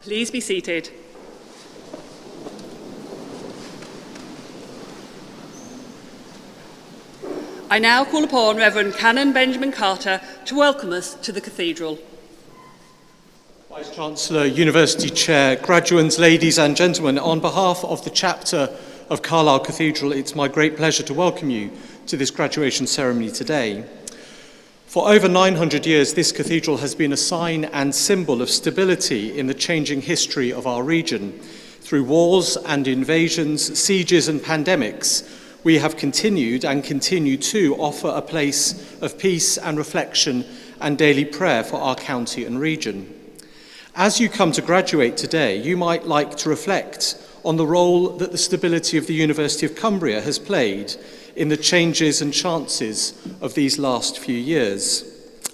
Please be seated. I now call upon Reverend Canon Benjamin Carter to welcome us to the Cathedral. Vice-Chancellor, University Chair, graduands, ladies and gentlemen, on behalf of the chapter of Carlisle Cathedral, it's my great pleasure to welcome you to this graduation ceremony today. For over 900 years, this cathedral has been a sign and symbol of stability in the changing history of our region. Through wars and invasions, sieges and pandemics, we have continued and continue to offer a place of peace and reflection and daily prayer for our county and region. As you come to graduate today, you might like to reflect on the role that the stability of the University of Cumbria has played in the changes and chances of these last few years.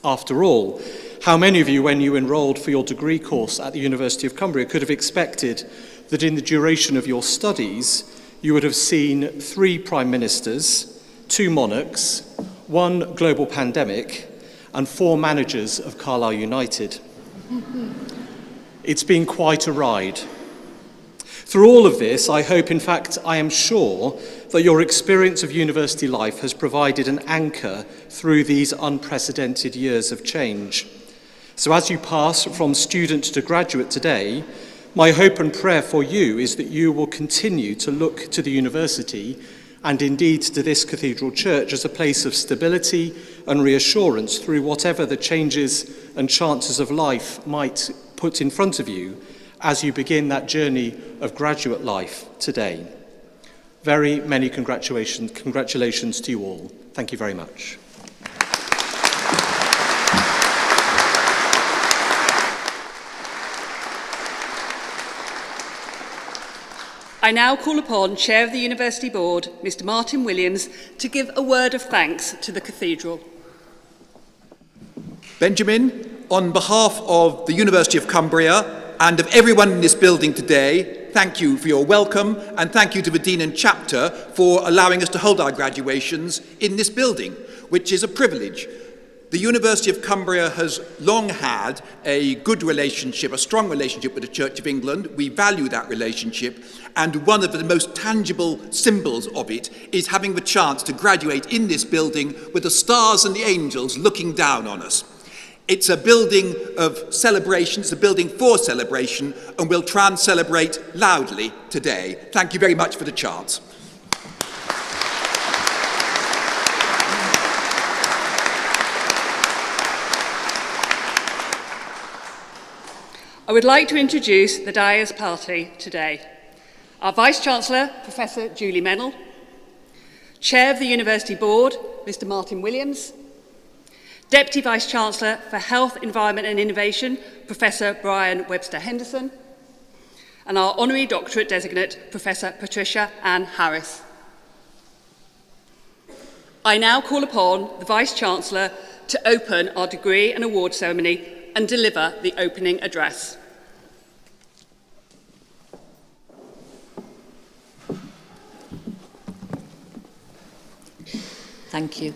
After all, how many of you, when you enrolled for your degree course at the University of Cumbria, could have expected that in the duration of your studies, you would have seen 3 prime ministers, 2 monarchs, 1 global pandemic, and 4 managers of Carlisle United? It's been quite a ride. Through all of this, I hope, in fact, I am sure that your experience of university life has provided an anchor through these unprecedented years of change. So as you pass from student to graduate today, my hope and prayer for you is that you will continue to look to the university and indeed to this cathedral church as a place of stability and reassurance through whatever the changes and chances of life might put in front of you as you begin that journey of graduate life today. Very many congratulations to you all. Thank you very much. I now call upon Chair of the University Board, Mr. Martin Williams, to give a word of thanks to the Cathedral. Benjamin, on behalf of the University of Cumbria and of everyone in this building today, thank you for your welcome, and thank you to the Dean and Chapter for allowing us to hold our graduations in this building, which is a privilege. The University of Cumbria has long had a good relationship, a strong relationship with the Church of England. We value that relationship, and one of the most tangible symbols of it is having the chance to graduate in this building with the stars and the angels looking down on us. It's a building of celebration, it's a building for celebration, and we'll try and celebrate loudly today. Thank you very much for the chance. I would like to introduce the Dyers Party today. Our Vice-Chancellor, Professor Julie Mennell, Chair of the University Board, Mr. Martin Williams, Deputy Vice-Chancellor for Health, Environment and Innovation, Professor Brian Webster Henderson, and our Honorary Doctorate Designate, Professor Patricia Ann Harris. I now call upon the Vice-Chancellor to open our degree and award ceremony and deliver the opening address. Thank you.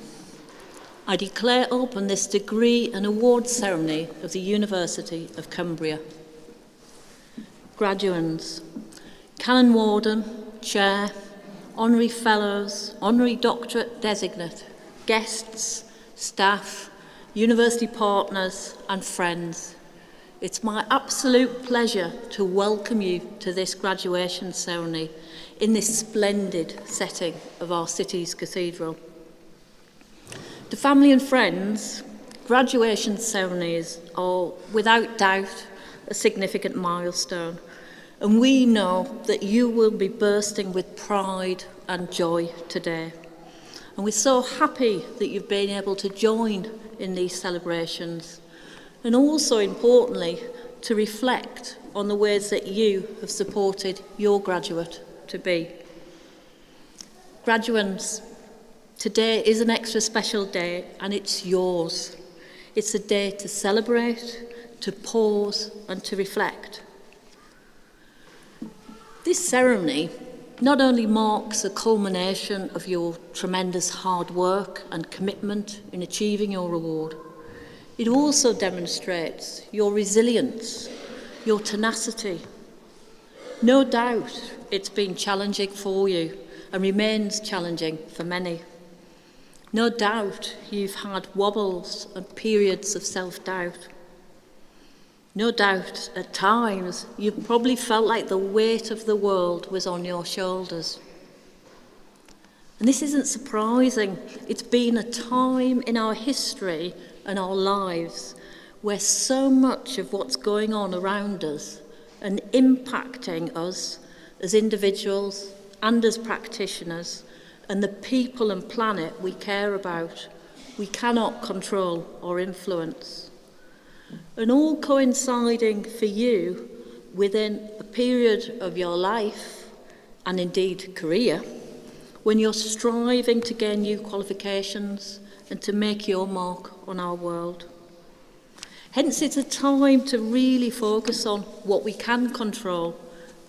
I declare open this degree and award ceremony of the University of Cumbria. Graduands, Canon Warden, Chair, Honorary Fellows, Honorary Doctorate Designate, guests, staff, university partners and friends, it's my absolute pleasure to welcome you to this graduation ceremony in this splendid setting of our city's cathedral. To family and friends, graduation ceremonies are without doubt a significant milestone, and we know that you will be bursting with pride and joy today. And we're so happy that you've been able to join in these celebrations, and also importantly to reflect on the ways that you have supported your graduate to be. Graduands, today is an extra special day, and it's yours. It's a day to celebrate, to pause and to reflect. This ceremony not only marks a culmination of your tremendous hard work and commitment in achieving your award, it also demonstrates your resilience, your tenacity. No doubt it's been challenging for you and remains challenging for many. No doubt you've had wobbles and periods of self-doubt. No doubt at times you've probably felt like the weight of the world was on your shoulders. And this isn't surprising. It's been a time in our history and our lives where so much of what's going on around us and impacting us as individuals and as practitioners and the people and planet we care about, we cannot control or influence. And all coinciding for you within a period of your life and indeed career when you're striving to gain new qualifications and to make your mark on our world. Hence, it's a time to really focus on what we can control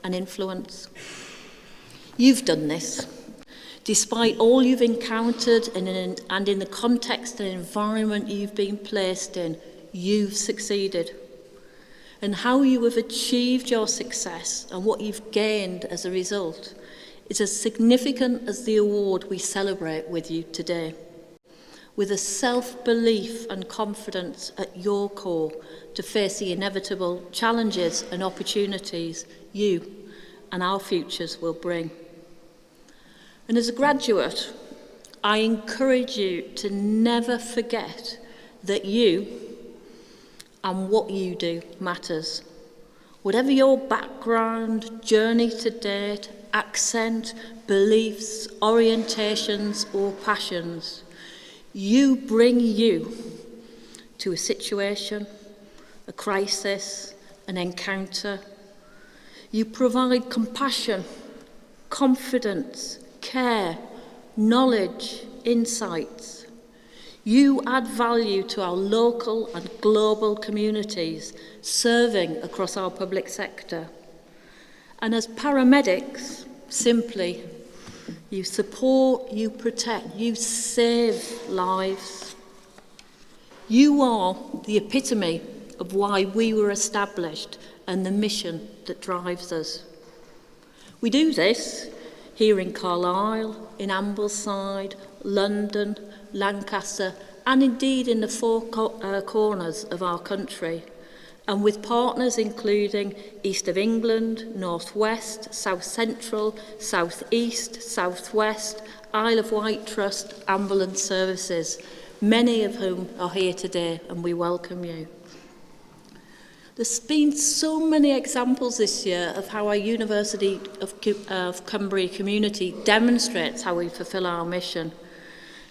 and influence. You've done this. Despite all you've encountered and in the context and environment you've been placed in, you've succeeded. And how you have achieved your success and what you've gained as a result is as significant as the award we celebrate with you today. With a self-belief and confidence at your core to face the inevitable challenges and opportunities you and our futures will bring. And as a graduate, I encourage you to never forget that you and what you do matters. Whatever your background, journey to date, accent, beliefs, orientations or passions, you bring you to a situation, a crisis, an encounter. You provide compassion, confidence, care, knowledge, insights. You add value to our local and global communities, serving across our public sector. And as paramedics, simply, you support, you protect, you save lives. You are the epitome of why we were established and the mission that drives us. We do this here in Carlisle, in Ambleside, London, Lancaster, and indeed in the four corners of our country, and with partners including East of England, North West, South Central, South East, South West, Isle of Wight Trust, ambulance services, many of whom are here today, and we welcome you. There's been so many examples this year of how our University of Cumbria community demonstrates how we fulfil our mission,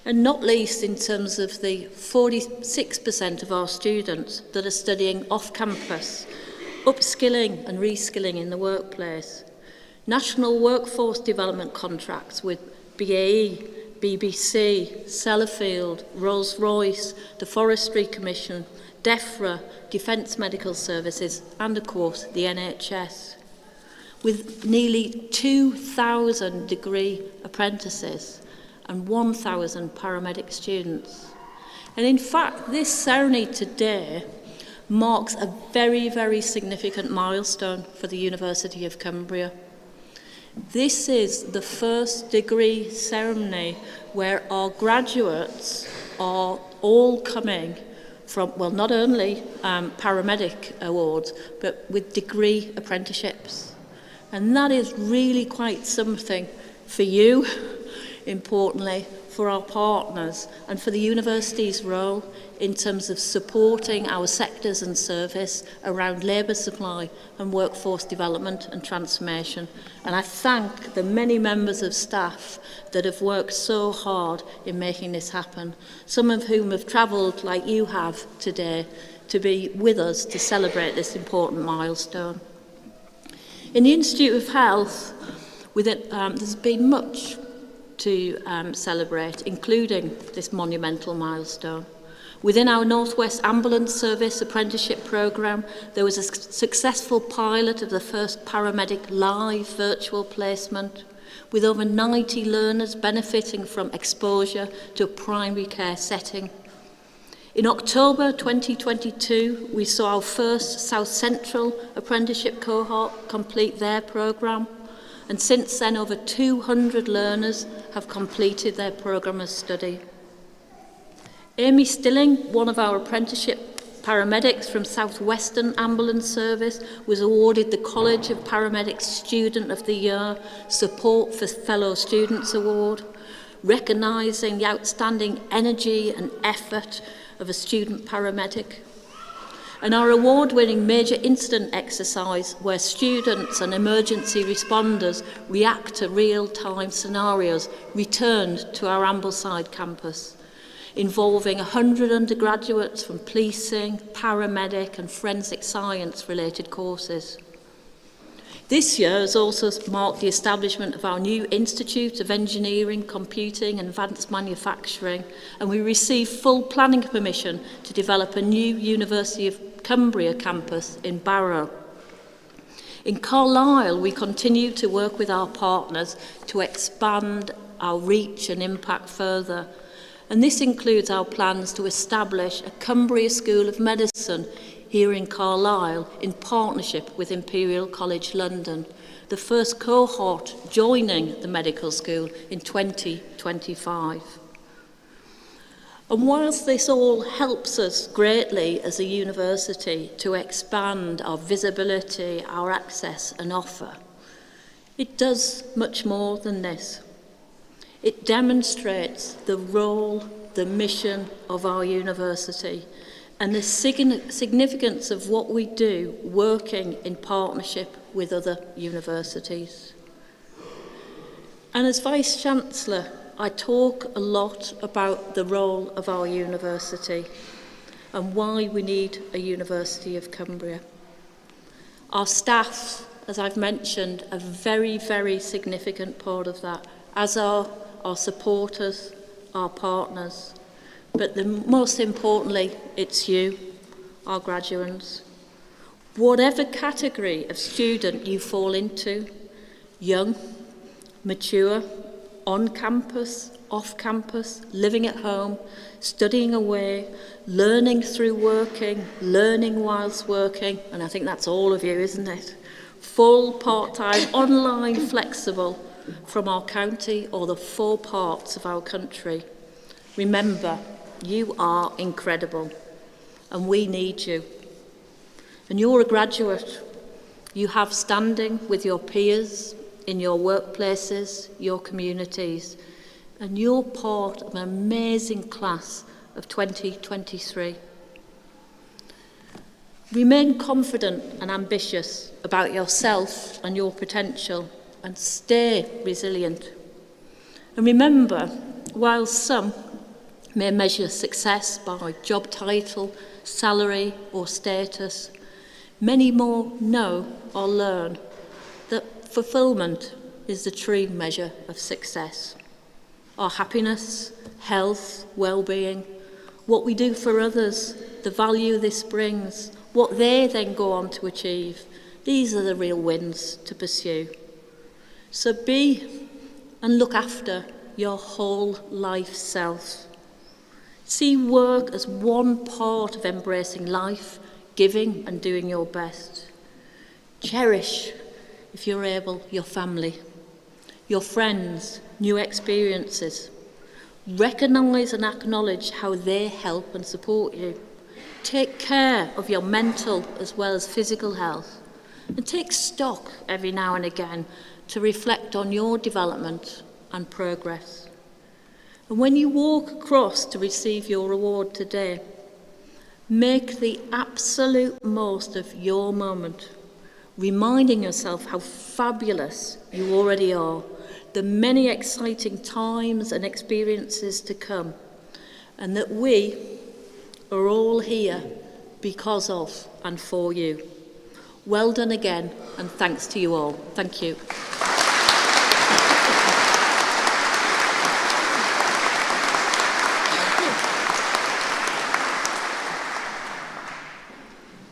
and not least in terms of the 46% of our students that are studying off campus, upskilling and reskilling in the workplace, national workforce development contracts with BAE, BBC, Sellafield, Rolls-Royce, the Forestry Commission, DEFRA, Defence Medical Services, and of course the NHS, with nearly 2,000 degree apprentices and 1,000 paramedic students. And in fact, this ceremony today marks a very, very significant milestone for the University of Cumbria. This is the first degree ceremony where our graduates are all coming from, well, not only paramedic awards, but with degree apprenticeships. And that is really quite something for you, importantly, for our partners, and for the university's role in terms of supporting our sectors and service around labour supply and workforce development and transformation. And I thank the many members of staff that have worked so hard in making this happen, some of whom have travelled like you have today to be with us to celebrate this important milestone. In the Institute of Health, there's been much to celebrate, including this monumental milestone. Within our North West Ambulance Service apprenticeship programme, there was a successful pilot of the first paramedic live virtual placement, with over 90 learners benefiting from exposure to a primary care setting. In October 2022, we saw our first South Central apprenticeship cohort complete their programme, and since then over 200 learners have completed their programme of study. Amy Stilling, one of our apprenticeship paramedics from South Western Ambulance Service, was awarded the College of Paramedics Student of the Year Support for Fellow Students Award, recognising the outstanding energy and effort of a student paramedic. And our award-winning major incident exercise, where students and emergency responders react to real-time scenarios, returned to our Ambleside campus, involving 100 undergraduates from policing, paramedic and forensic science-related courses. This year has also marked the establishment of our new Institute of Engineering, Computing and Advanced Manufacturing, and we received full planning permission to develop a new University of Cumbria campus in Barrow. In Carlisle, we continue to work with our partners to expand our reach and impact further, and this includes our plans to establish a Cumbria School of Medicine here in Carlisle in partnership with Imperial College London, the first cohort joining the medical school in 2025. And whilst this all helps us greatly as a university to expand our visibility, our access and offer, it does much more than this. It demonstrates the role, the mission of our university and the significance of what we do working in partnership with other universities. And as Vice-Chancellor, I talk a lot about the role of our university and why we need a University of Cumbria. Our staff, as I've mentioned, are a very, very significant part of that, as are our supporters, our partners, but most importantly, it's you, our graduates. Whatever category of student you fall into, young, mature, on campus, off campus, living at home, studying away, learning through working, learning whilst working, and I think that's all of you, isn't it? Full, part-time, online, flexible, from our county or the 4 parts of our country. Remember, you are incredible, and we need you. And you're a graduate. You have standing with your peers, in your workplaces, your communities, and you're part of an amazing class of 2023. Remain confident and ambitious about yourself and your potential, and stay resilient. And remember, while some may measure success by job title, salary or status, many more know or learn that fulfilment is the true measure of success. Our happiness, health, well-being, what we do for others, the value this brings, what they then go on to achieve, these are the real wins to pursue. So be and look after your whole life self. See work as one part of embracing life, giving and doing your best. Cherish, if you're able, your family, your friends, new experiences. Recognise and acknowledge how they help and support you. Take care of your mental as well as physical health. And take stock every now and again to reflect on your development and progress. And when you walk across to receive your award today, make the absolute most of your moment, reminding yourself how fabulous you already are, the many exciting times and experiences to come, and that we are all here because of and for you. Well done again, and thanks to you all. Thank you.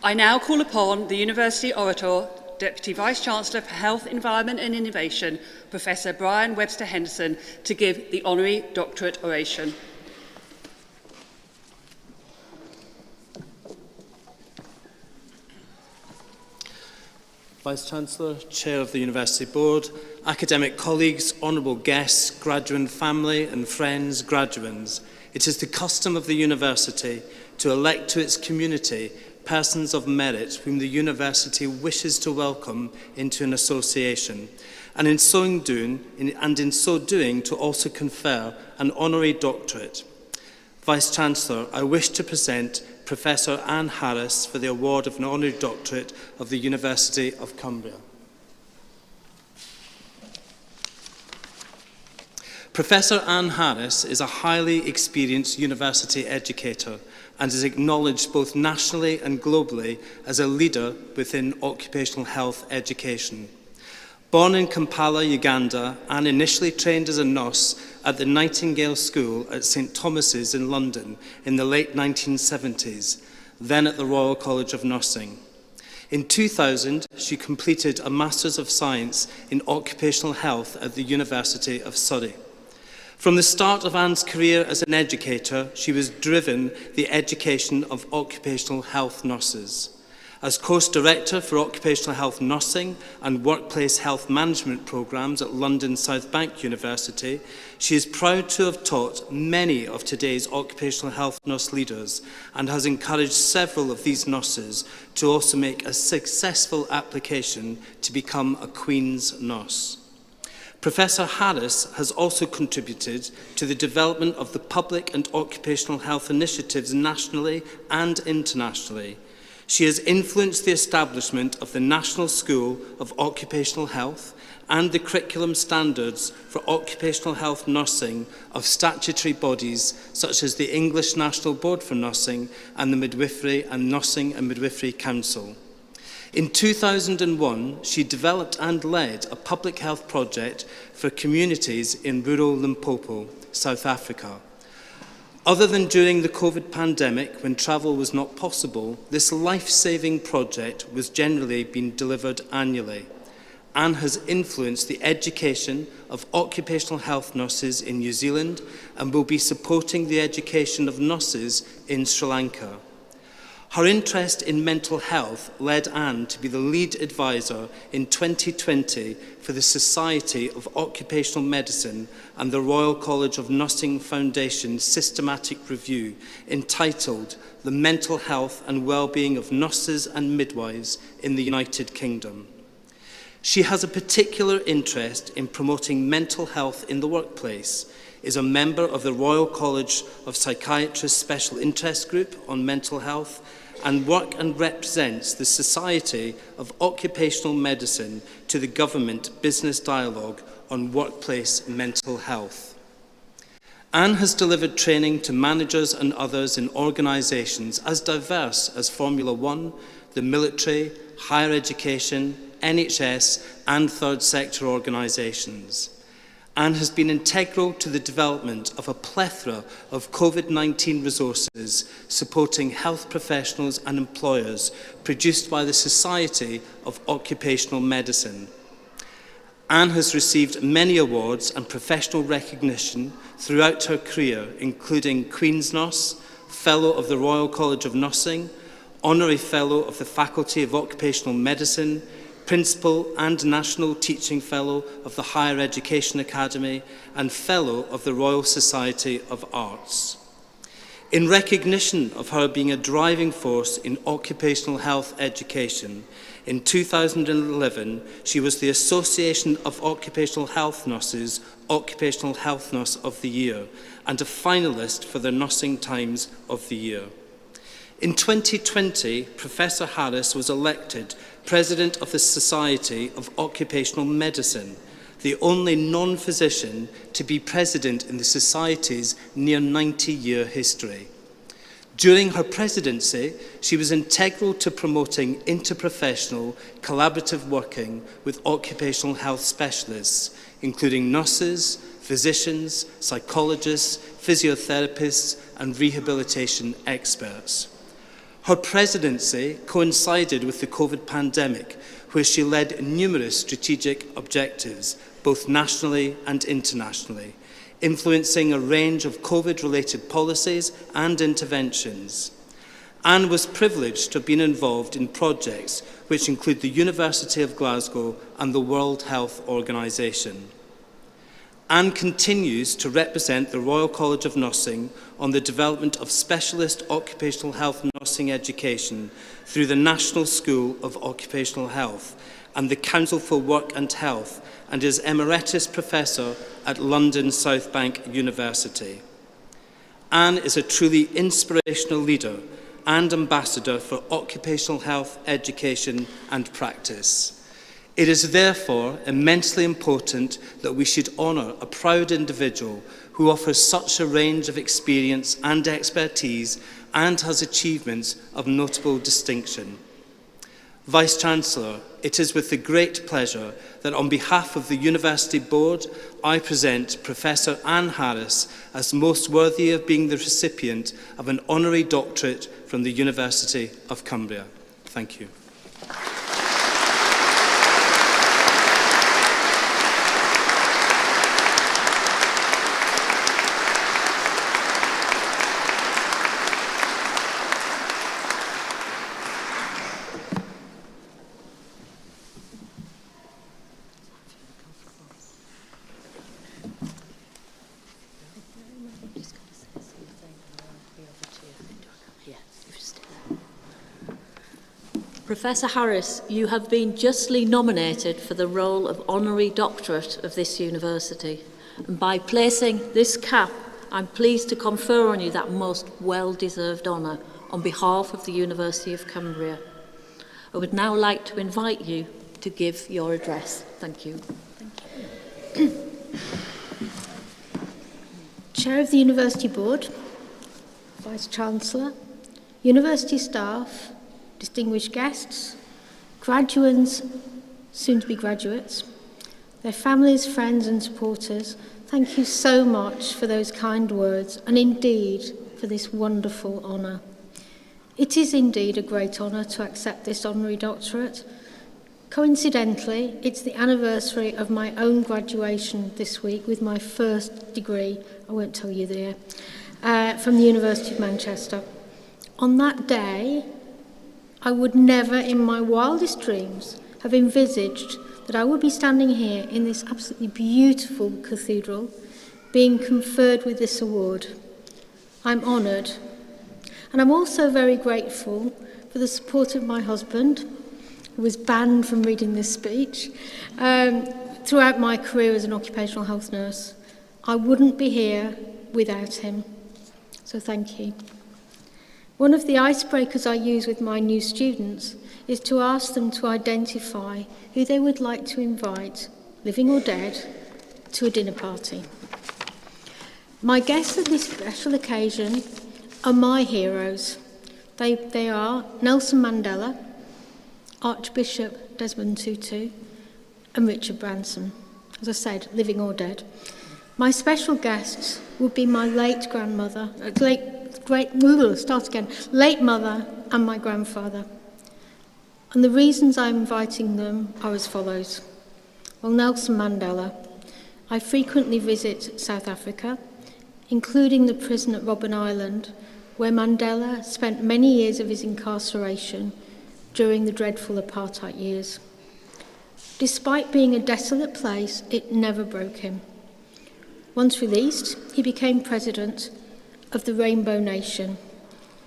I now call upon the University Orator, Deputy Vice-Chancellor for Health, Environment and Innovation, Professor Brian Webster Henderson, to give the Honorary Doctorate Oration. Vice-Chancellor, Chair of the University Board, academic colleagues, honourable guests, graduate family and friends, graduands, it is the custom of the University to elect to its community persons of merit whom the University wishes to welcome into an association, and in so doing to also confer an honorary doctorate. Vice-Chancellor, I wish to present Professor Anne Harris for the award of an honorary doctorate of the University of Cumbria. Professor Anne Harris is a highly experienced university educator and is acknowledged both nationally and globally as a leader within occupational health education. Born in Kampala, Uganda, Anne initially trained as a nurse at the Nightingale School at St Thomas's in London in the late 1970s, then at the Royal College of Nursing. In 2000, she completed a Masters of Science in Occupational Health at the University of Surrey. From the start of Anne's career as an educator, she was driven the education of occupational health nurses. As Course Director for Occupational Health Nursing and Workplace Health Management Programmes at London South Bank University, she is proud to have taught many of today's occupational health nurse leaders and has encouraged several of these nurses to also make a successful application to become a Queen's nurse. Professor Harris has also contributed to the development of the public and occupational health initiatives nationally and internationally. She has influenced the establishment of the National School of Occupational Health and the curriculum standards for occupational health nursing of statutory bodies such as the English National Board for Nursing and the Midwifery and Nursing and Midwifery Council. In 2001, she developed and led a public health project for communities in rural Limpopo, South Africa. Other than during the COVID pandemic, when travel was not possible, this life-saving project was generally being delivered annually. Anne has influenced the education of occupational health nurses in New Zealand and will be supporting the education of nurses in Sri Lanka. Her interest in mental health led Anne to be the lead advisor in 2020 for the Society of Occupational Medicine and the Royal College of Nursing Foundation systematic review entitled The Mental Health and Wellbeing of Nurses and Midwives in the United Kingdom. She has a particular interest in promoting mental health in the workplace, is a member of the Royal College of Psychiatrists Special Interest Group on Mental Health, and work and represents the Society of Occupational Medicine to the Government Business Dialogue on Workplace Mental Health. Anne has delivered training to managers and others in organisations as diverse as Formula One, the military, higher education, NHS and third sector organisations. Anne has been integral to the development of a plethora of COVID-19 resources supporting health professionals and employers produced by the Society of Occupational Medicine. Anne has received many awards and professional recognition throughout her career, including Queen's Nurse, Fellow of the Royal College of Nursing, Honorary Fellow of the Faculty of Occupational Medicine, Principal and National Teaching Fellow of the Higher Education Academy, and Fellow of the Royal Society of Arts. In recognition of her being a driving force in occupational health education, in 2011, she was the Association of Occupational Health Nurses Occupational Health Nurse of the Year and a finalist for the Nursing Times of the Year. In 2020, Professor Harris was elected President of the Society of Occupational Medicine, the only non-physician to be president in the Society's near 90-year history. During her presidency, she was integral to promoting interprofessional collaborative working with occupational health specialists, including nurses, physicians, psychologists, physiotherapists, and rehabilitation experts. Her presidency coincided with the COVID pandemic, where she led numerous strategic objectives, both nationally and internationally, influencing a range of COVID-related policies and interventions. Anne was privileged to have been involved in projects which include the University of Glasgow and the World Health Organization. Anne continues to represent the Royal College of Nursing on the development of specialist occupational health nursing education through the National School of Occupational Health and the Council for Work and Health, and is Emeritus Professor at London South Bank University. Anne is a truly inspirational leader and ambassador for occupational health, education and practice. It is therefore immensely important that we should honour a proud individual who offers such a range of experience and expertise and has achievements of notable distinction. Vice-Chancellor, it is with the great pleasure that on behalf of the University Board, I present Professor Anne Harris as most worthy of being the recipient of an honorary doctorate from the University of Cumbria. Thank you. Professor Harris, you have been justly nominated for the role of Honorary Doctorate of this university. And by placing this cap, I'm pleased to confer on you that most well-deserved honour on behalf of the University of Cumbria. I would now like to invite you to give your address. Thank you. Thank you. Chair of the University Board, Vice-Chancellor, University staff, distinguished guests, graduates, soon-to-be graduates, their families, friends and supporters, thank you so much for those kind words and indeed for this wonderful honour. It is indeed a great honour to accept this honorary doctorate. Coincidentally, it's the anniversary of my own graduation this week with my first degree, I won't tell you the year, from the University of Manchester. On that day, I would never in my wildest dreams have envisaged that I would be standing here in this absolutely beautiful cathedral being conferred with this award. I'm honoured. And I'm also very grateful for the support of my husband, who was banned from reading this speech, throughout my career as an occupational health nurse. I wouldn't be here without him. So thank you. One of the icebreakers I use with my new students is to ask them to identify who they would like to invite, living or dead, to a dinner party. My guests at this special occasion are my heroes. They are Nelson Mandela, Archbishop Desmond Tutu, and Richard Branson. As I said, living or dead. My special guests would be my late grandmother, late mother and my grandfather. And the reasons I'm inviting them are as follows. Well, Nelson Mandela. I frequently visit South Africa, including the prison at Robben Island, where Mandela spent many years of his incarceration during the dreadful apartheid years. Despite being a desolate place, it never broke him. Once released, he became president of the Rainbow Nation,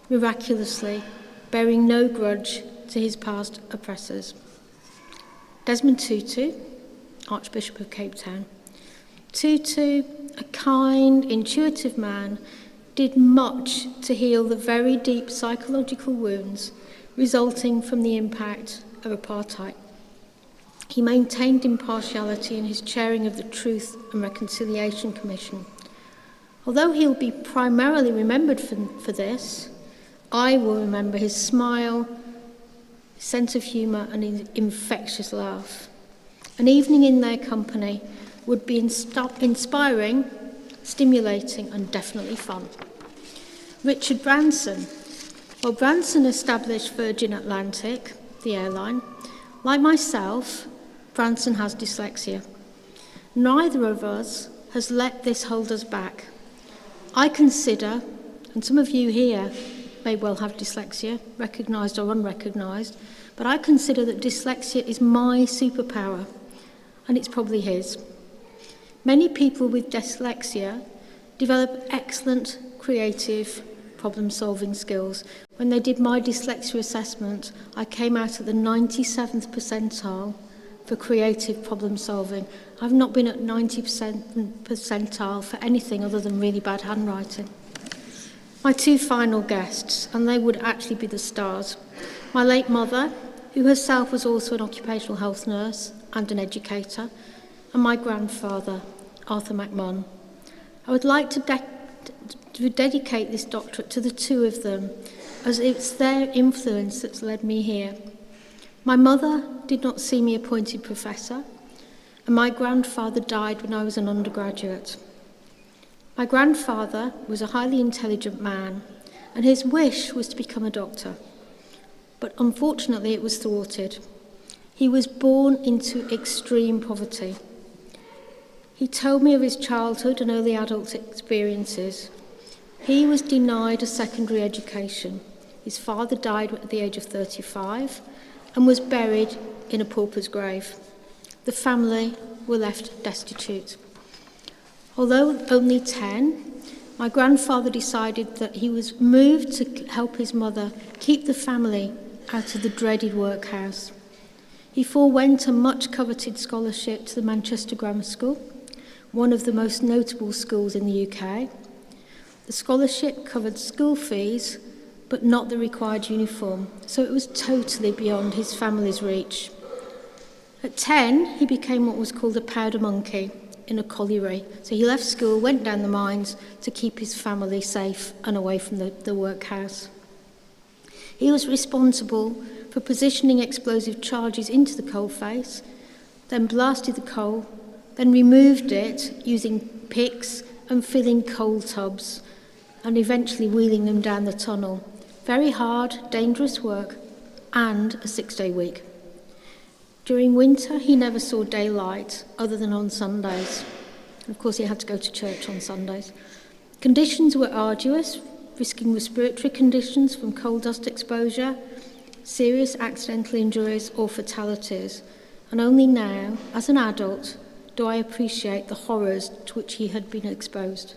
miraculously bearing no grudge to his past oppressors. Desmond Tutu, Archbishop of Cape Town. Tutu, a kind, intuitive man, did much to heal the very deep psychological wounds resulting from the impact of apartheid. He maintained impartiality in his chairing of the Truth and Reconciliation Commission. Although he'll be primarily remembered for this, I will remember his smile, his sense of humour and his infectious laugh. An evening in their company would be inspiring, stimulating and definitely fun. Richard Branson. Well, Branson established Virgin Atlantic, the airline. Like myself, Branson has dyslexia. Neither of us has let this hold us back. I consider, and some of you here may well have dyslexia, recognised or unrecognised, but I consider that dyslexia is my superpower, and it's probably his. Many people with dyslexia develop excellent creative problem-solving skills. When they did my dyslexia assessment, I came out at the 97th percentile for creative problem-solving. I've not been at 90% percentile for anything other than really bad handwriting. My two final guests, and they would actually be the stars. My late mother, who herself was also an occupational health nurse and an educator, and my grandfather, Arthur McMahon. I would like to dedicate this doctorate to the two of them, as it's their influence that's led me here. My mother did not see me appointed professor, and my grandfather died when I was an undergraduate. My grandfather was a highly intelligent man, and his wish was to become a doctor. But unfortunately, it was thwarted. He was born into extreme poverty. He told me of his childhood and early adult experiences. He was denied a secondary education. His father died at the age of 35 and was buried in a pauper's grave. The family were left destitute. Although only 10, my grandfather decided that he was moved to help his mother keep the family out of the dreaded workhouse. He forewent a much-coveted scholarship to the Manchester Grammar School, one of the most notable schools in the UK. The scholarship covered school fees, but not the required uniform, so it was totally beyond his family's reach. At 10, he became what was called a powder monkey in a colliery. So he left school, went down the mines to keep his family safe and away from the workhouse. He was responsible for positioning explosive charges into the coalface, then blasted the coal, then removed it using picks and filling coal tubs, and eventually wheeling them down the tunnel. Very hard, dangerous work, and a 6-day week. During winter, he never saw daylight other than on Sundays. And of course, he had to go to church on Sundays. Conditions were arduous, risking respiratory conditions from coal dust exposure, serious accidental injuries or fatalities. And only now, as an adult, do I appreciate the horrors to which he had been exposed.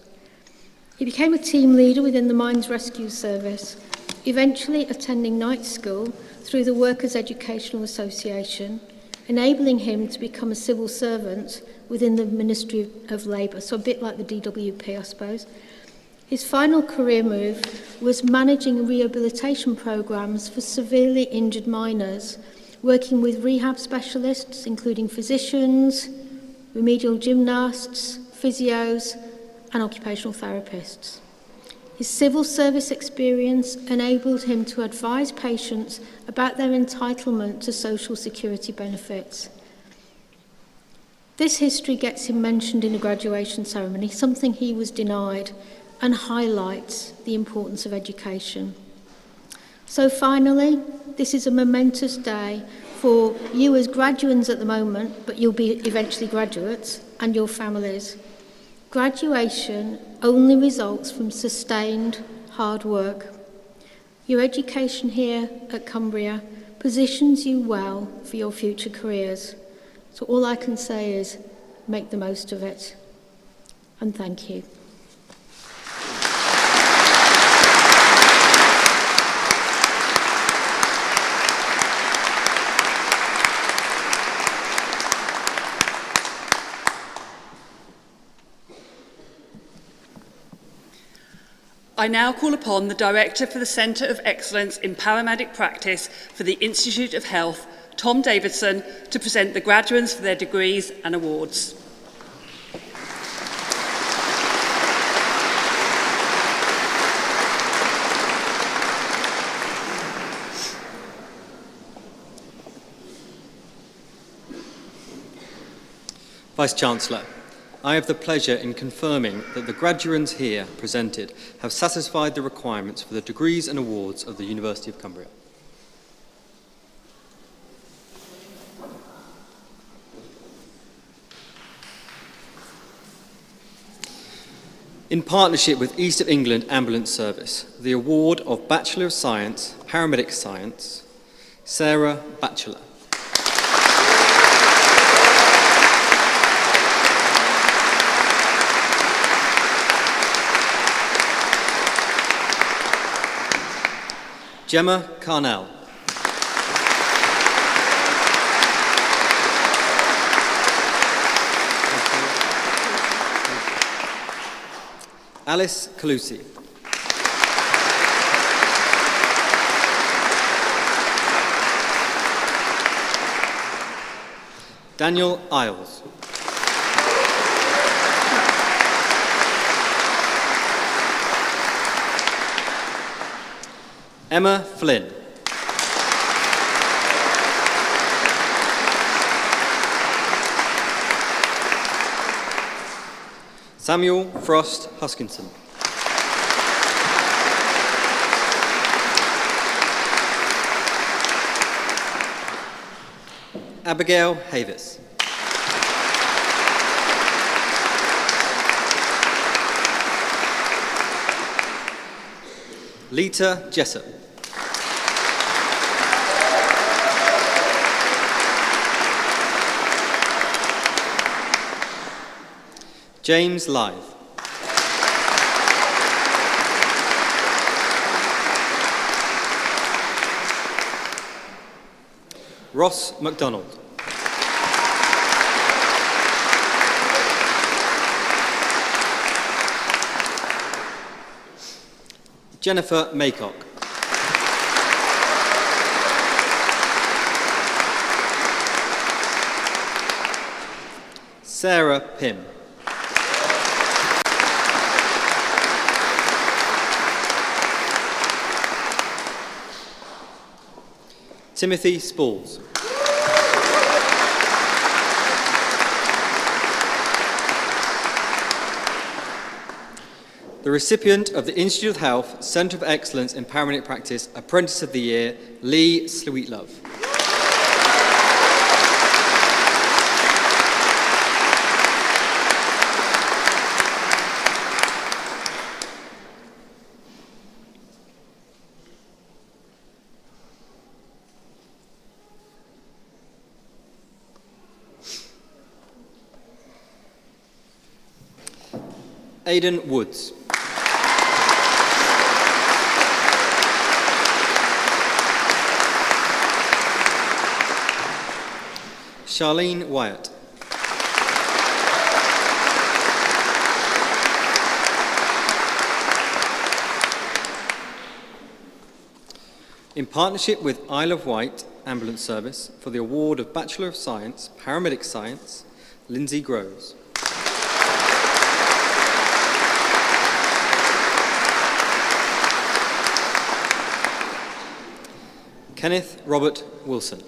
He became a team leader within the Mines Rescue Service, eventually attending night school through the Workers' Educational Association, enabling him to become a civil servant within the Ministry of Labour, so a bit like the DWP, I suppose. His final career move was managing rehabilitation programmes for severely injured miners, working with rehab specialists, including physicians, remedial gymnasts, physios, and occupational therapists. His civil service experience enabled him to advise patients about their entitlement to social security benefits. This history gets him mentioned in a graduation ceremony, something he was denied, and highlights the importance of education. So finally, this is a momentous day for you as graduates at the moment, but you'll be eventually graduates, and your families. Graduation only results from sustained hard work. Your education here at Cumbria positions you well for your future careers. So all I can say is make the most of it. And thank you. I now call upon the Director for the Centre of Excellence in Paramedic Practice for the Institute of Health, Tom Davidson, to present the graduates for their degrees and awards. Vice-Chancellor, I have the pleasure in confirming that the graduands here presented have satisfied the requirements for the degrees and awards of the University of Cumbria. In partnership with East of England Ambulance Service, the award of Bachelor of Science, Paramedic Science, Sarah Batchelor. Gemma Carnell. Alice Calusi. Daniel Isles. Emma Flynn. Samuel Frost Huskinson. Abigail Havis. Lita Jessup. James Lythe. Ross MacDonald. Jennifer Maycock. Sarah Pym. Timothy Spalls. The recipient of the Institute of Health Centre of Excellence in Paramedic Practice Apprentice of the Year, Lee Sweetlove. Aidan Woods. Charlene Wyatt. In partnership with Isle of Wight Ambulance Service for the award of Bachelor of Science, Paramedic Science, Lindsay Groves. Kenneth Robert Wilson.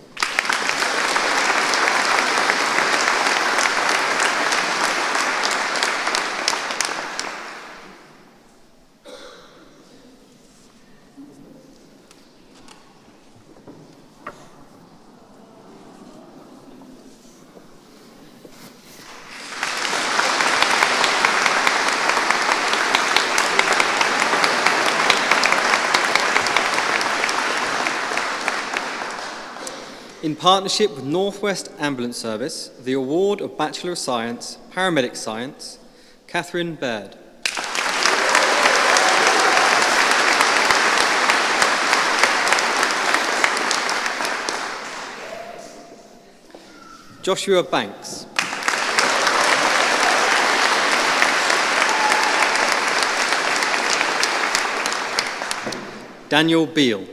In partnership with Northwest Ambulance Service, the award of Bachelor of Science, Paramedic Science, Catherine Baird. Joshua Banks. Daniel Beale.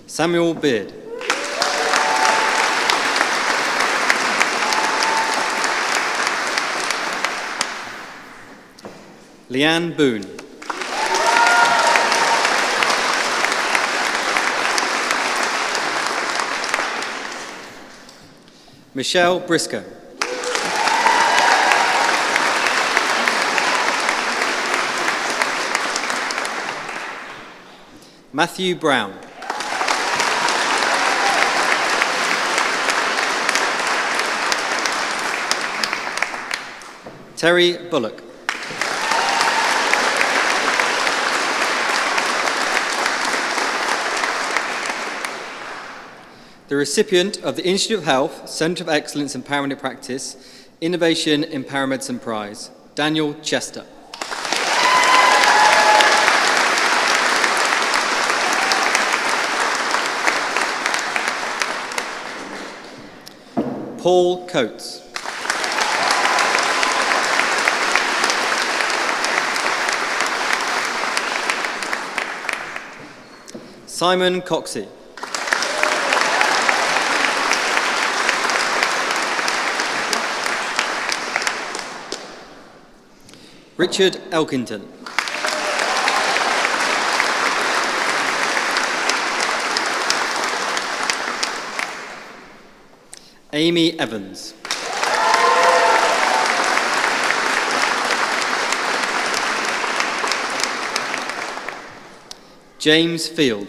Samuel Beard. Leanne Boone. Michelle Briscoe. Matthew Brown. Terry Bullock. The recipient of the Institute of Health Centre of Excellence in Paramedic Practice Innovation in Paramedicine Prize, Daniel Chester. Paul Coates. Simon Coxey. Richard Elkington. Amy Evans. James Field.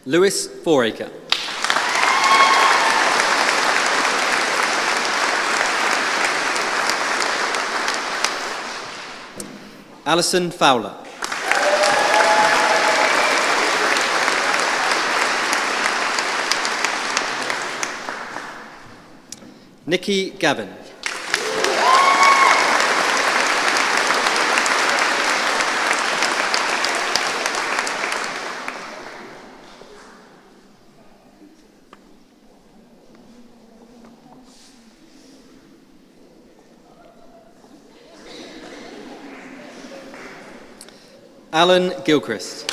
Lewis Foraker. Alison Fowler. Nikki Gavin. Alan Gilchrist.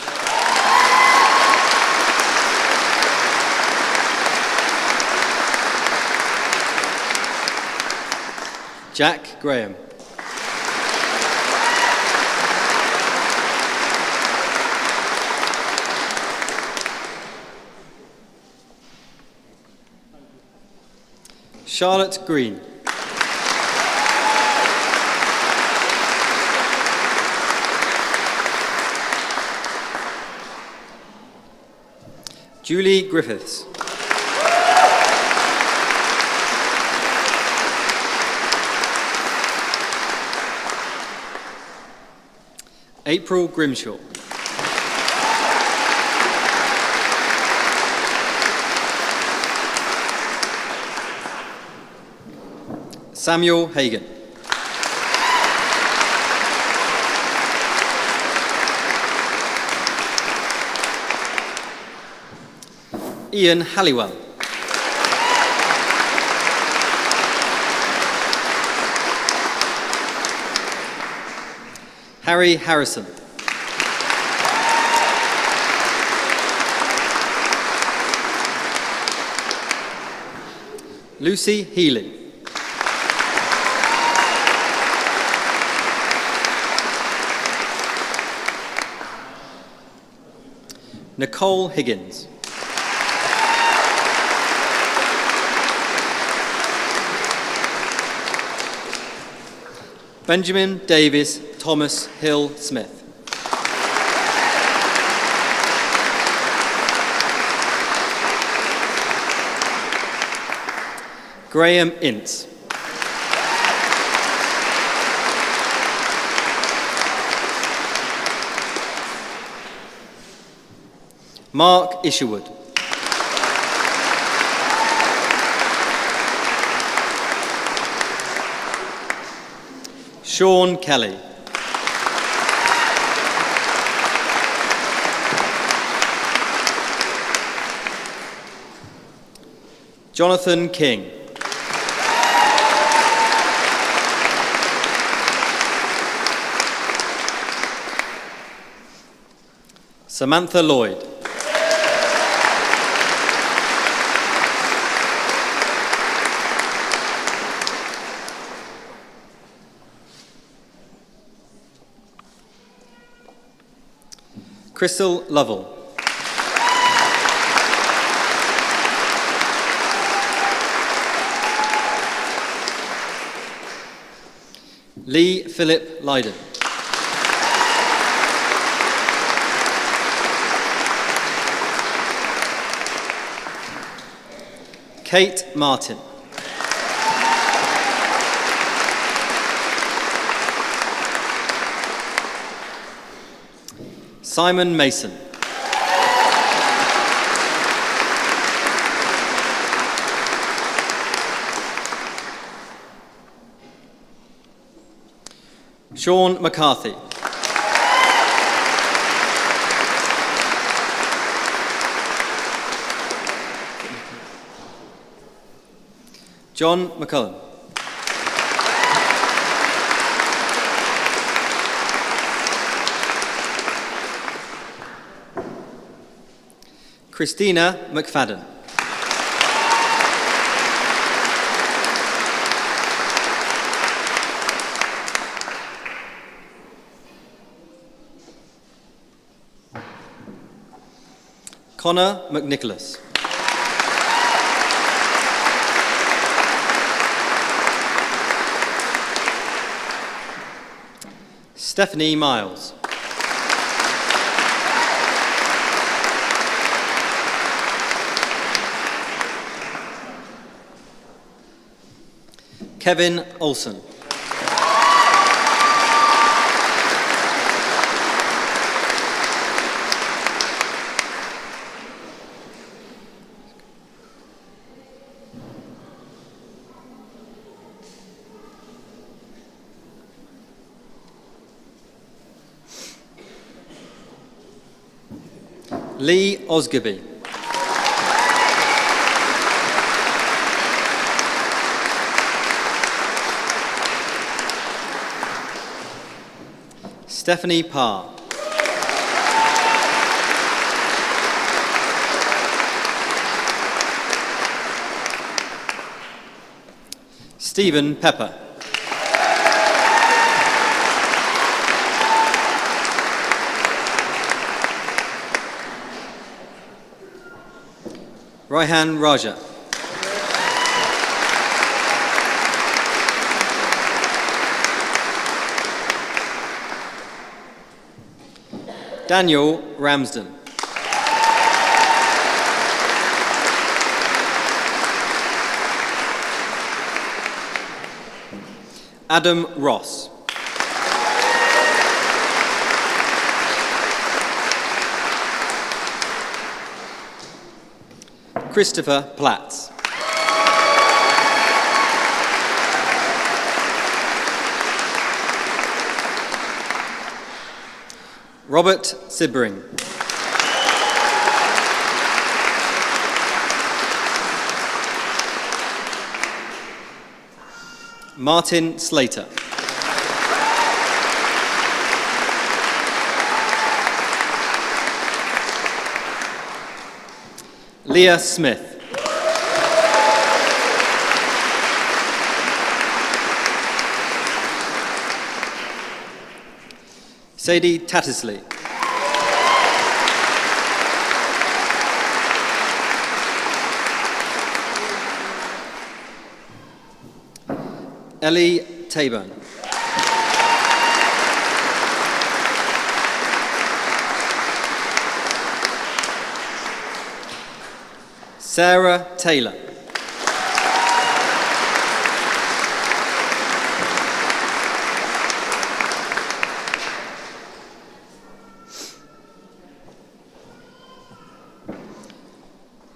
Jack Graham. Charlotte Green. Julie Griffiths. April Grimshaw. Samuel Hagan. Ian Halliwell. Harry Harrison. Lucy Healy. Nicole Higgins. Benjamin Davis Thomas Hill Smith. Graham Ince. Mark Isherwood. Sean Kelly. Jonathan King. Samantha Lloyd. Crystal Lovell. Lee Philip Lydon. Kate Martin. Simon Mason. Sean McCarthy. John McCullum. Christina McFadden. Connor McNicholas. Stephanie Miles. Kevin Olsen. Lee Osgerby. Stephanie Parr. Stephen Pepper. Raihan Raja. Daniel Ramsden. Adam Ross. Christopher Platts. Robert Sibring. Martin Slater. Leah Smith. Sadie Tattersley. Ellie Taburn. Sarah Taylor.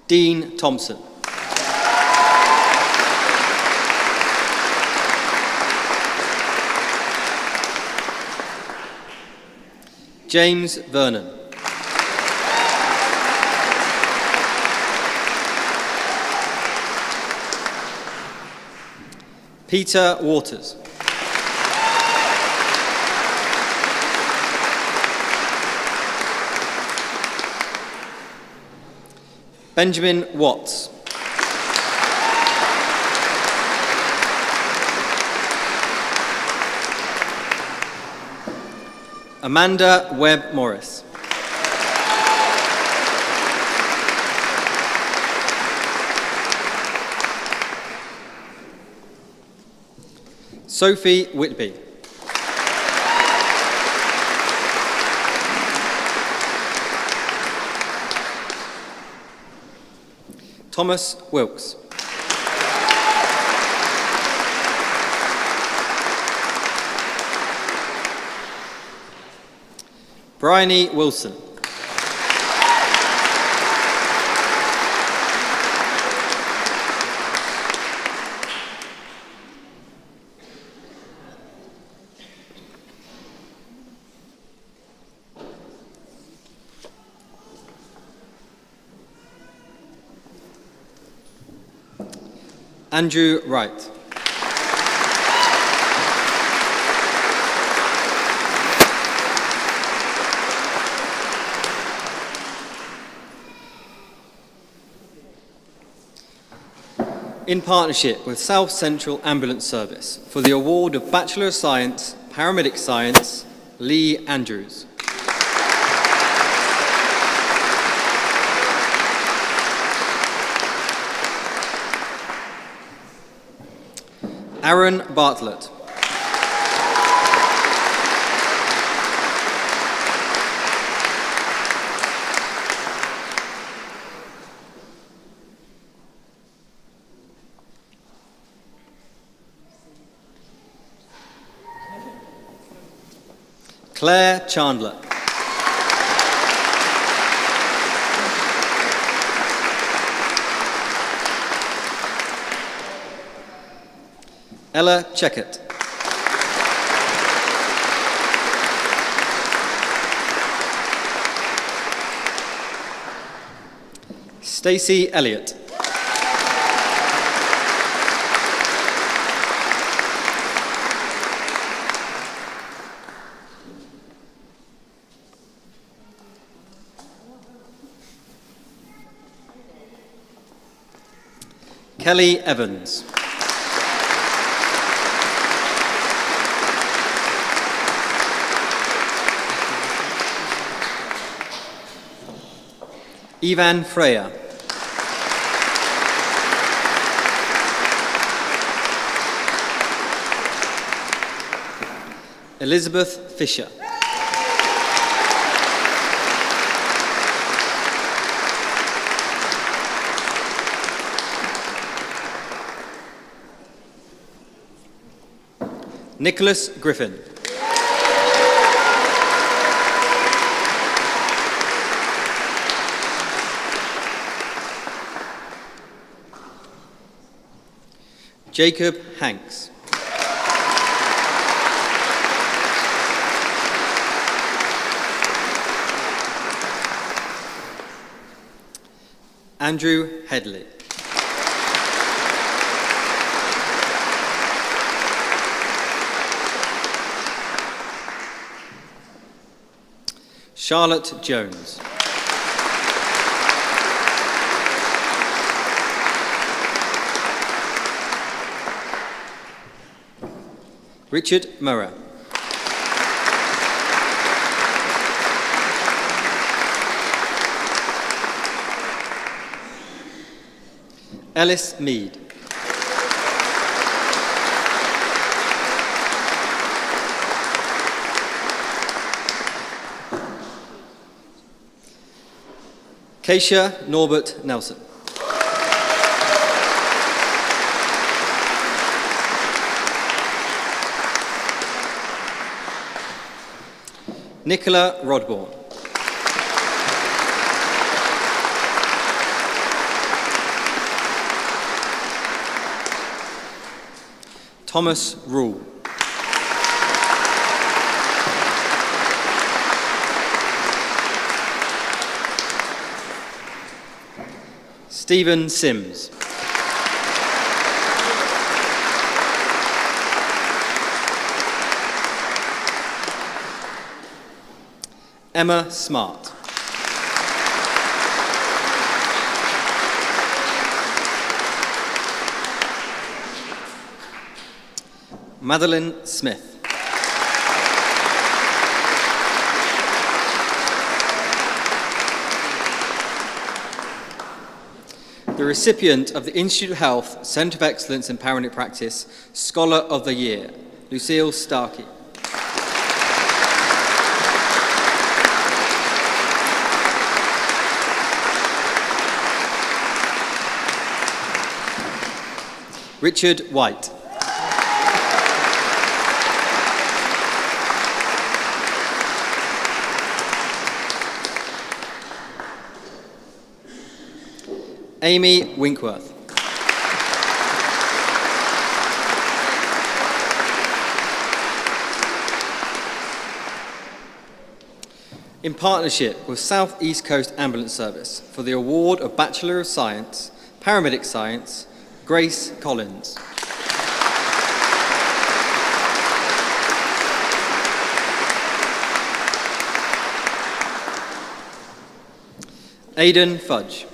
Dean Thompson. James Vernon. Peter Waters. Benjamin Watts. Amanda Webb Morris. Sophie Whitby. Thomas Wilkes. Bryony Wilson. Andrew Wright. In partnership with South Central Ambulance Service for the award of Bachelor of Science, Paramedic Science, Lee Andrews. Aaron Bartlett. Claire Chandler. Ella Checkett. Stacey Elliott. Kelly Evans. Ivan Freya. Elizabeth Fisher. Nicholas Griffin. Jacob Hanks. Andrew Headley. Charlotte Jones. Richard Murrah. Ellis Mead. Keisha Norbert Nelson. Nicola Rodborn. Thomas Rule. Stephen Sims. Emma Smart. Madeline Smith. The recipient of the Institute of Health Centre of Excellence in Paramedic Practice Scholar of the Year, Lucille Starkey. Richard White. Amy Winkworth. In partnership with South East Coast Ambulance Service for the award of Bachelor of Science, Paramedic Science, Grace Collins. Aidan Fudge.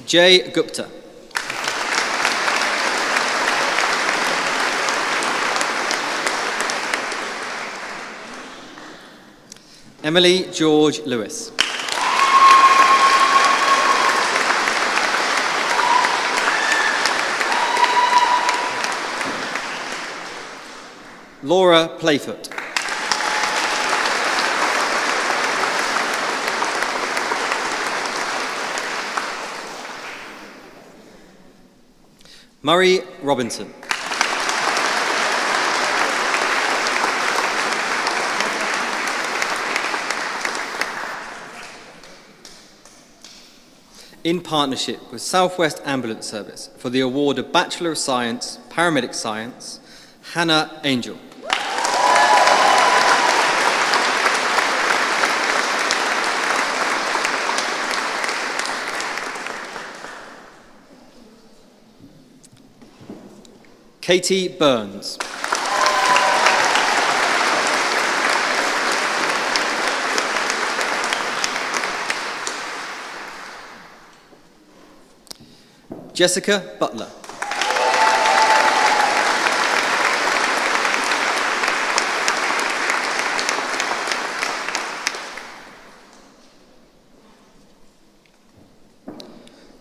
Jay Gupta. Emily George Lewis. Laura Playfoot. Murray Robinson. In partnership with South West Ambulance Service for the award of Bachelor of Science, Paramedic Science, Hannah Angel. Katie Burns. Jessica Butler.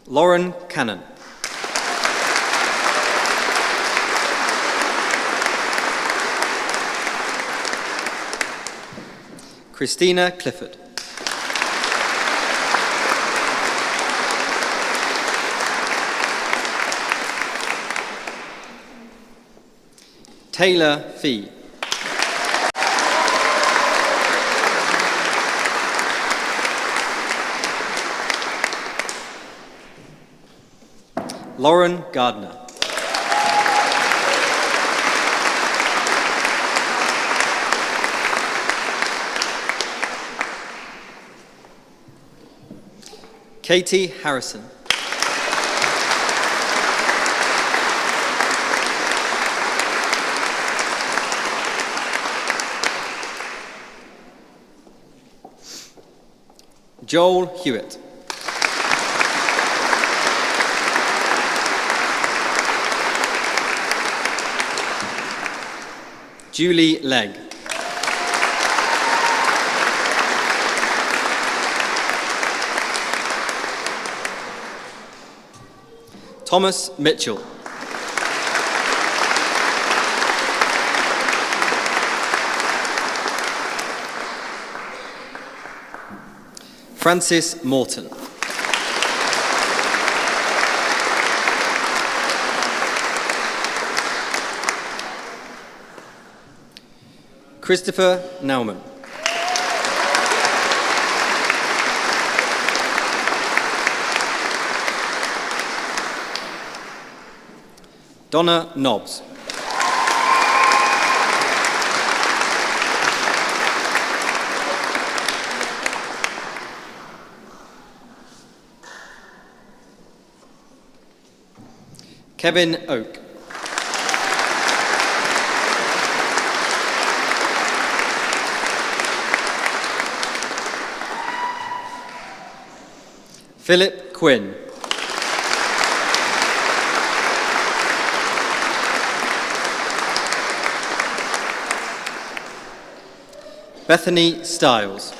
Lauren Cannon. Christina Clifford. Taylor Fee. Lauren Gardner. Katie Harrison. Joel Hewitt. Julie Legg. Thomas Mitchell. Francis Morton. Christopher Nauman. Donna Nobbs. Kevin Oak. Philip Quinn. Bethany Stiles.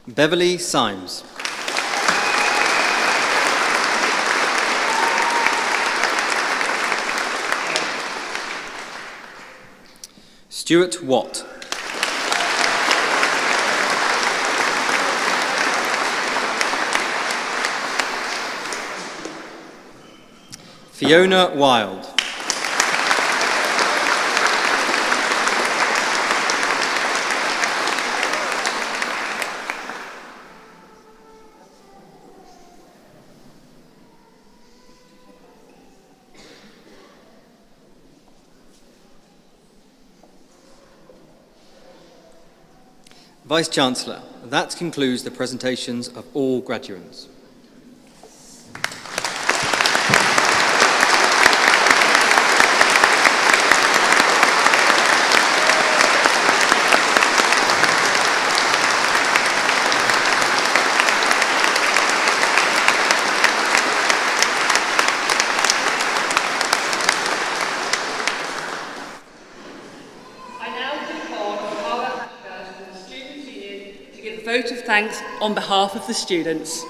Beverly Symes. Stuart Watt. Fiona Wilde. Vice-Chancellor, that concludes the presentations of all graduates. Vote of thanks on behalf of the students.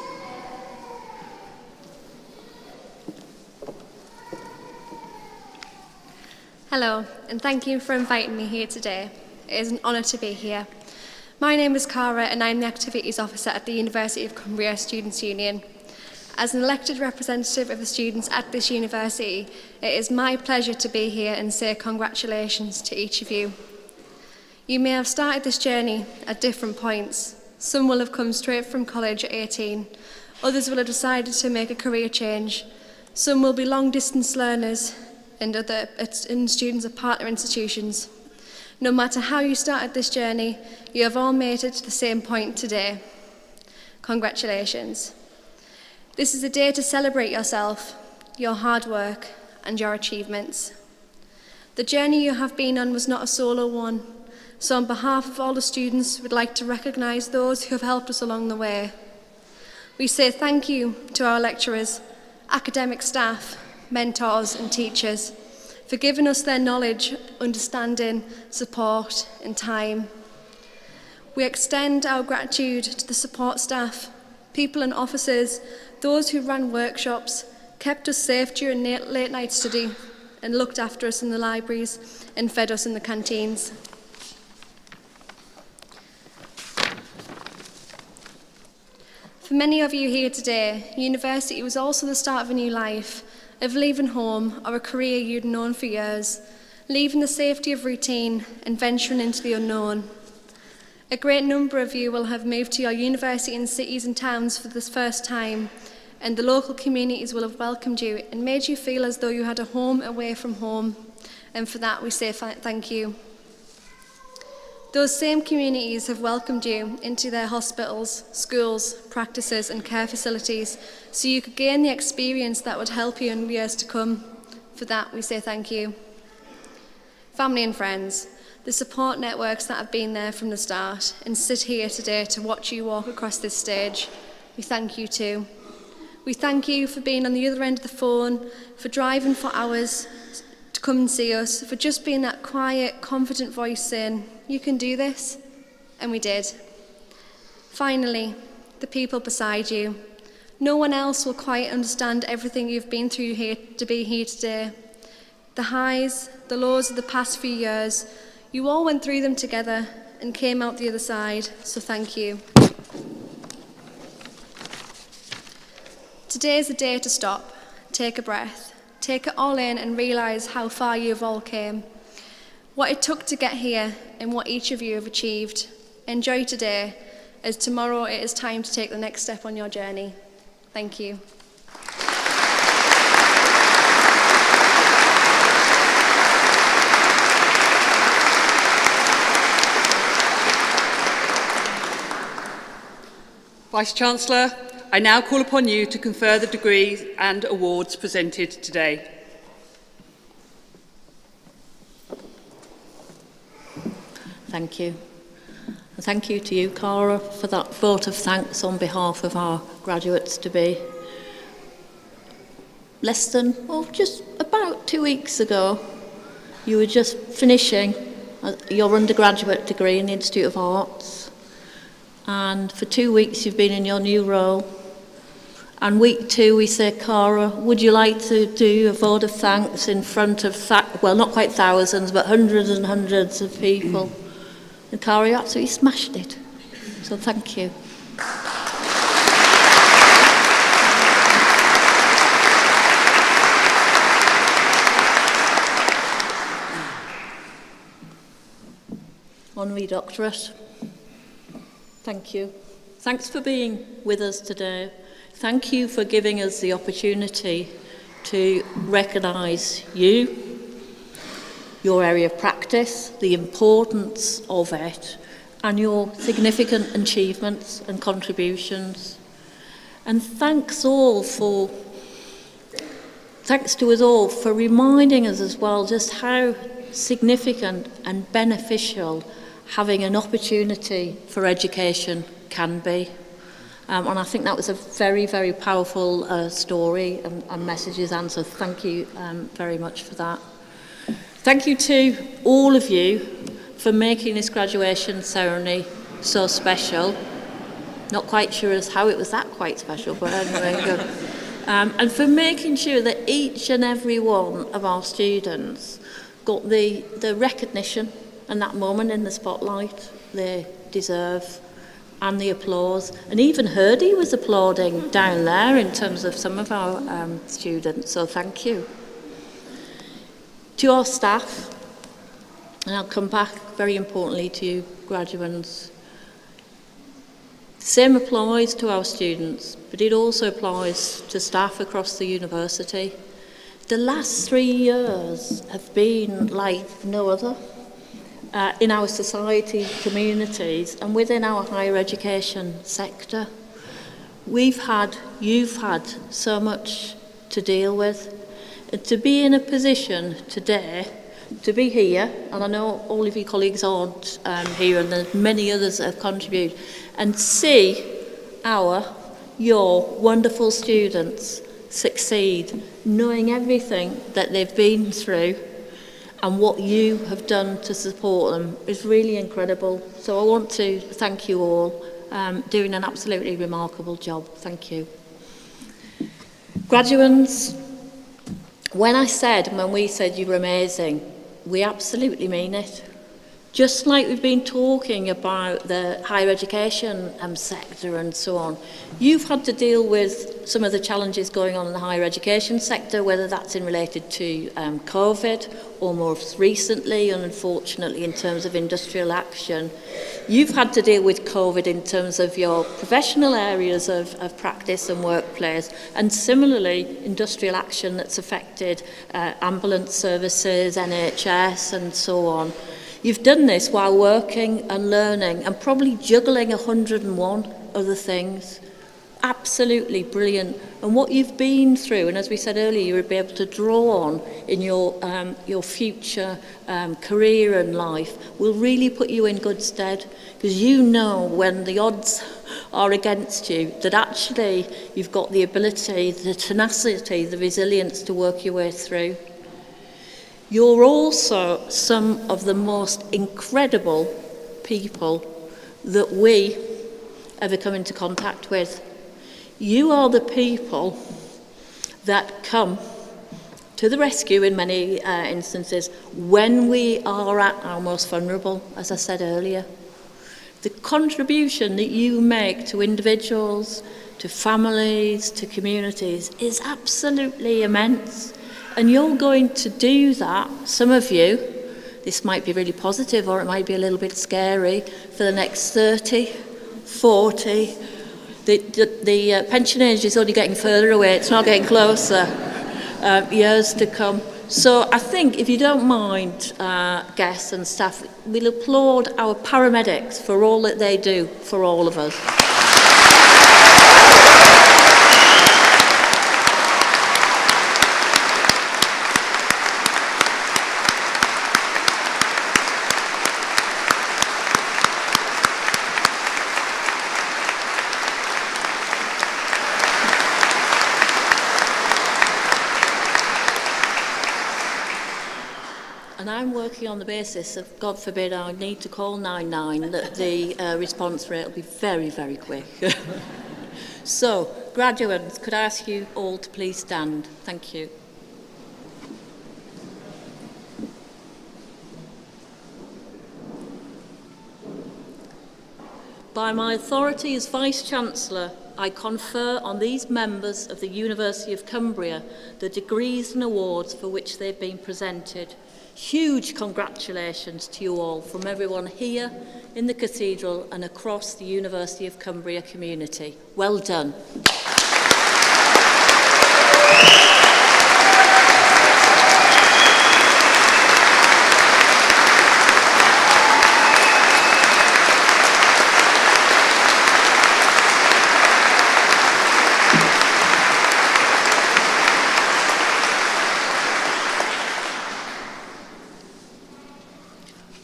Hello, and thank you for inviting me here today. It is an honour to be here. My name is Cara and I'm the Activities Officer at the University of Cumbria Students' Union. As an elected representative of the students at this university, it is my pleasure to be here and say congratulations to each of you. You may have started this journey at different points. Some will have come straight from college at 18. Others will have decided to make a career change. Some will be long-distance learners and students at partner institutions. No matter how you started this journey, you have all made it to the same point today. Congratulations. This is a day to celebrate yourself, your hard work, and your achievements. The journey you have been on was not a solo one. So on behalf of all the students, we'd like to recognise those who have helped us along the way. We say thank you to our lecturers, academic staff, mentors and teachers for giving us their knowledge, understanding, support and time. We extend our gratitude to the support staff, people and officers, those who ran workshops, kept us safe during late night study and looked after us in the libraries and fed us in the canteens. For many of you here today, university was also the start of a new life, of leaving home or a career you'd known for years, leaving the safety of routine and venturing into the unknown. A great number of you will have moved to your university in cities and towns for the first time, and the local communities will have welcomed you and made you feel as though you had a home away from home, and for that we say thank you. Those same communities have welcomed you into their hospitals, schools, practices and care facilities so you could gain the experience that would help you in the years to come. For that we say thank you. Family and friends, the support networks that have been there from the start and sit here today to watch you walk across this stage, we thank you too. We thank you for being on the other end of the phone, for driving for hours to come and see us, for just being that quiet, confident voice saying, "You can do this," and we did. Finally, the people beside you. No one else will quite understand everything you've been through here to be here today. The highs, the lows of the past few years, you all went through them together and came out the other side, so thank you. Today is a day to stop, take a breath, take it all in and realise how far you've all came, what it took to get here and what each of you have achieved. Enjoy today, as tomorrow it is time to take the next step on your journey. Thank you. Vice-Chancellor, I now call upon you to confer the degrees and awards presented today. Thank you. And thank you to you, Cara, for that vote of thanks on behalf of our graduates to be. Just about 2 weeks ago, you were just finishing your undergraduate degree in the Institute of Arts. And for 2 weeks you've been in your new role. And week 2 we say, Cara, would you like to do a vote of thanks in front of, not quite thousands, but hundreds and hundreds of people. And Cara, you absolutely smashed it. So thank you. Honorary Doctorate. Thank you. Thanks for being with us today. Thank you for giving us the opportunity to recognise you, your area of practice, the importance of it, and your significant achievements and contributions. And thanks to us all for reminding us as well just how significant and beneficial having an opportunity for education can be. And I think that was a very, very powerful story and messages, Anne, so thank you very much for that. Thank you to all of you for making this graduation ceremony so special. Not quite sure as how it was that quite special, but anyway, good. And for making sure that each and every one of our students got the recognition and that moment in the spotlight they deserve, and the applause. And even Herdy was applauding down there in terms of some of our students, so thank you. To our staff, and I'll come back very importantly to you graduates, the same applies to our students, but it also applies to staff across the university. The last 3 years have been like no other in our society, communities, and within our higher education sector. You've had so much to deal with. And to be in a position today, to be here, and I know all of your colleagues aren't here, and there's many others that have contributed, and see your wonderful students succeed, knowing everything that they've been through and what you have done to support them is really incredible. So I want to thank you all, doing an absolutely remarkable job. Thank you. Graduates, when we said you were amazing, we absolutely mean it. Just like we've been talking about the higher education sector and so on, you've had to deal with some of the challenges going on in the higher education sector, whether that's in related to COVID or more recently, and unfortunately in terms of industrial action. You've had to deal with COVID in terms of your professional areas of practice and workplace, and similarly industrial action that's affected ambulance services, NHS and so on. You've done this while working and learning and probably juggling 101 other things. Absolutely brilliant. And what you've been through, and as we said earlier, you would be able to draw on in your future career and life, will really put you in good stead, because you know when the odds are against you that actually you've got the ability, the tenacity, the resilience to work your way through. You're also some of the most incredible people that we ever come into contact with. You are the people that come to the rescue in many instances when we are at our most vulnerable, as I said earlier. The contribution that you make to individuals, to families, to communities is absolutely immense. And you're going to do that, some of you, this might be really positive or it might be a little bit scary, for the next 30, 40. The pension age is only getting further away, it's not getting closer, years to come. So I think, if you don't mind, guests and staff, we'll applaud our paramedics for all that they do for all of us. I'm working on the basis of, God forbid, I need to call 99, that the response rate will be very, very quick. So, graduates, could I ask you all to please stand? Thank you. By my authority as Vice-Chancellor, I confer on these members of the University of Cumbria the degrees and awards for which they've been presented. Huge congratulations to you all from everyone here in the Cathedral and across the University of Cumbria community. Well done.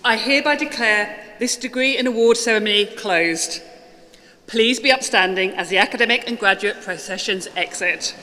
I hereby declare this degree and award ceremony closed. Please be upstanding as the academic and graduate processions exit.